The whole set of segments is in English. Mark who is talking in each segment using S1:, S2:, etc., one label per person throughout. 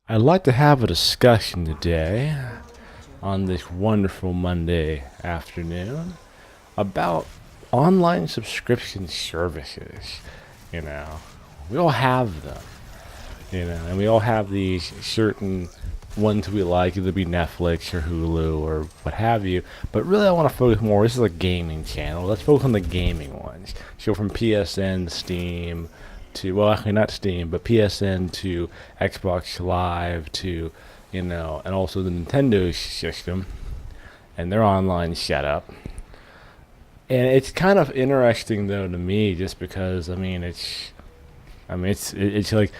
S1: I'd like to have a discussion today on this wonderful Monday afternoon about online subscription services. You know, we all have them, and we all have these certain ones we like, either be Netflix or Hulu or what have you. But really, I want to focus more. This is a gaming channel. Let's focus on the gaming ones. So from PSN, Steam, to, well, actually not Steam, but PSN to Xbox Live to, and also the Nintendo system and their online setup. And it's kind of interesting though to me, just because it's like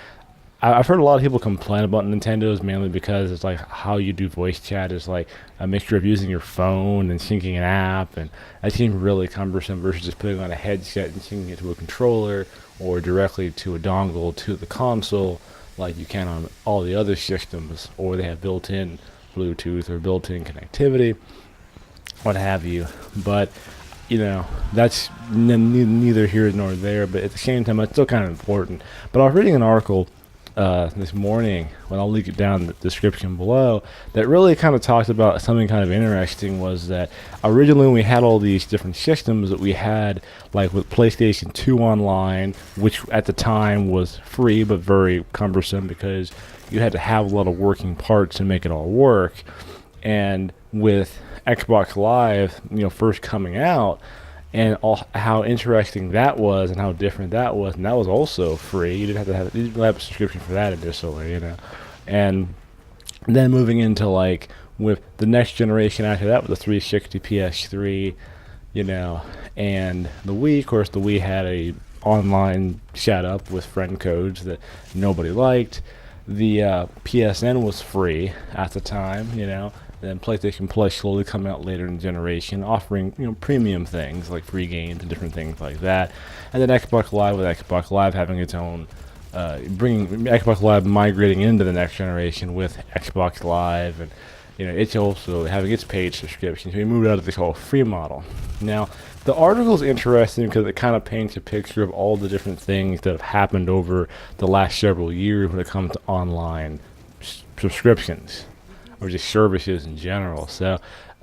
S1: I've heard a lot of people complain about Nintendo's mainly because it's like how you do voice chat is like a mixture of using your phone and syncing an app, and that seems really cumbersome versus just putting on a headset and syncing it to a controller or directly to a dongle to the console like you can on all the other systems, or they have built-in Bluetooth or built-in connectivity, what have you. But that's neither here nor there. But at the same time, it's still kind of important. But I was reading an article this morning, when I'll link it down in the description below, that really kind of talked about something kind of interesting. Was that originally when we had all these different systems that we had, like with PlayStation 2 Online, which at the time was free but very cumbersome because you had to have a lot of working parts to make it all work, and with Xbox Live, first coming out, and how interesting that was, and how different that was, and that was also free. You didn't have a subscription for that initially. And then moving into like with the next generation after that, with the 360 PS3, and the Wii. Of course, the Wii had a online setup with friend codes that nobody liked. The PSN was free at the time. Then PlayStation Plus slowly coming out later in the generation, offering premium things like free games and different things like that. And then Xbox Live, with Xbox Live having its own, bringing Xbox Live migrating into the next generation with Xbox Live, and it's also having its paid subscription. So we moved out of this whole free model. Now, the article is interesting because it kind of paints a picture of all the different things that have happened over the last several years when it comes to online subscriptions or just services in general. So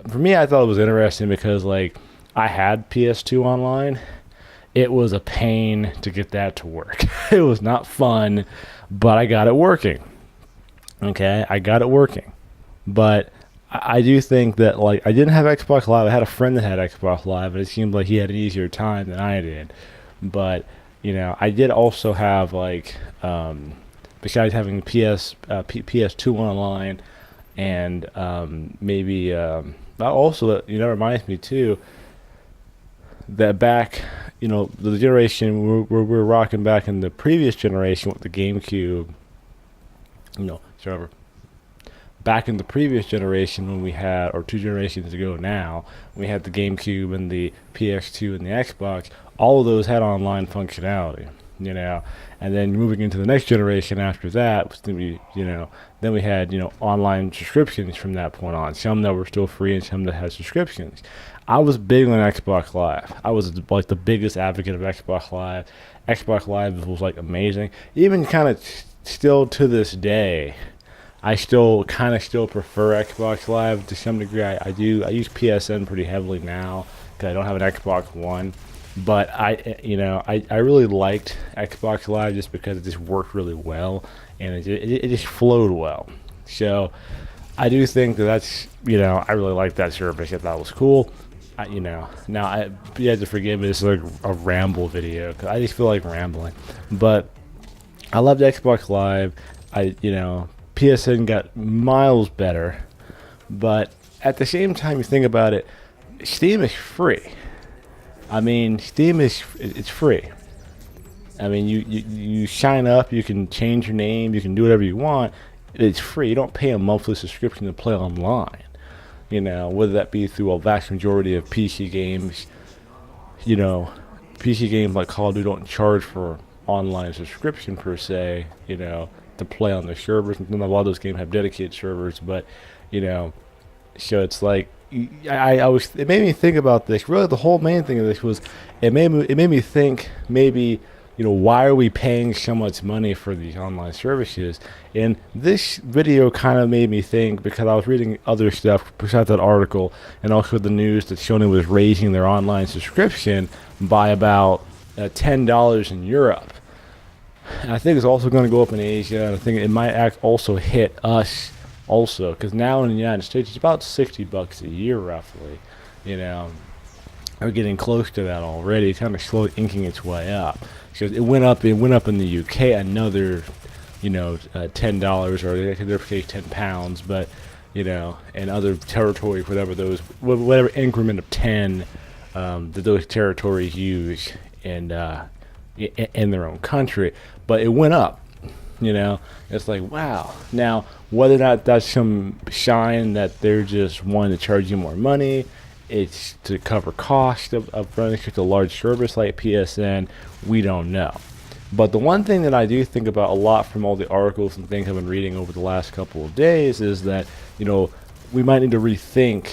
S1: for me, I thought it was interesting because like I had PS2 Online. It was a pain to get that to work. It was not fun, but I got it working. Okay, I got it working. But I do think that like I didn't have Xbox Live. I had a friend that had Xbox Live, and it seemed like he had an easier time than I did. But I did also have like besides having PS2 Online, and maybe also that reminds me too that back the generation we're rocking back in the previous generation with the GameCube, so back in the previous generation when we had, or two generations ago now, we had the GameCube and the PS2 and the Xbox. All of those had online functionality, and then moving into the next generation after that was going to be, then we had, online subscriptions from that point on. Some that were still free and some that had subscriptions. I was big on Xbox Live. I was like the biggest advocate of Xbox Live. Xbox Live was like amazing. Even kind of still to this day, I still prefer Xbox Live to some degree. I use PSN pretty heavily now because I don't have an Xbox One. But I really liked Xbox Live just because it just worked really well, and it just flowed well. So I do think that's I really liked that service. I thought it was cool. Now you have to forgive me. This is like a ramble video because I just feel like rambling. But I loved Xbox Live. PSN got miles better, but at the same time, you think about it, Steam is free. Steam it's free. You sign up, you can change your name, you can do whatever you want. It's free. You don't pay a monthly subscription to play online. Whether that be through a vast majority of PC games. PC games like Call of Duty don't charge for online subscription per se. To play on the servers, and a lot of those games have dedicated servers. But so it's like it made me think about this. Really, the whole main thing of this was it made me think maybe why are we paying so much money for these online services? And this video kind of made me think, because I was reading other stuff besides that article, and also the news that Sony was raising their online subscription by about $10 in Europe. And I think it's also going to go up in Asia, and I think it might also hit us also, because now in the United States it's about $60 a year roughly. We're getting close to that already, kind of slowly inking its way up. Because it went up in the UK another, $10, or they're say £10, but and other territories, whatever increment of 10 that those territories use in their own country, but it went up. It's like, wow. Now, whether or not that's some sign that they're just wanting to charge you more money, it's to cover cost of running such a large service like PSN, we don't know. But the one thing that I do think about a lot from all the articles and things I've been reading over the last couple of days is that, we might need to rethink,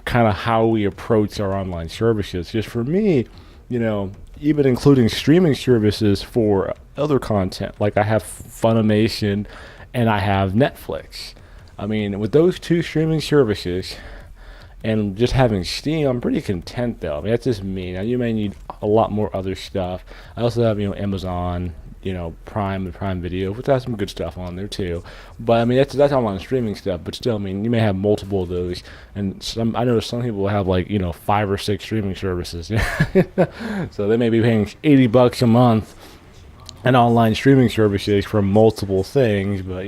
S1: kind of how we approach our online services. Just for me, even including streaming services for other content, like I have Funimation and I have Netflix. I mean, with those two streaming services and just having Steam, I'm pretty content though. I mean, that's just me. Now you may need a lot more other stuff. I also have, Amazon, Prime and Prime Video, which has some good stuff on there too. But I mean, that's online streaming stuff. But still, I mean, you may have multiple of those, and I know some people have 5 or 6 streaming services. So they may be paying $80 a month and online streaming services for multiple things, but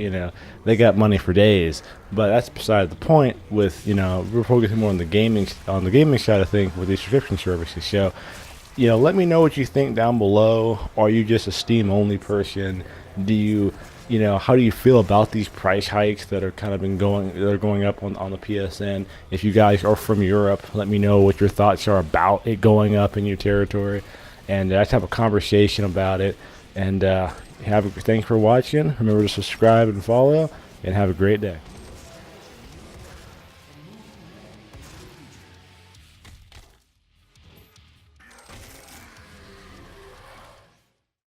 S1: they got money for days. But that's beside the point. With we're focusing more on the gaming side of things with these subscription services. So let me know what you think down below. Are you just a Steam only person? Do you how do you feel about these price hikes that are going up on the PSN? If you guys are from Europe, let me know what your thoughts are about it going up in your territory, and let's have a conversation about it. And thanks for watching. Remember to subscribe and follow, and have a great day.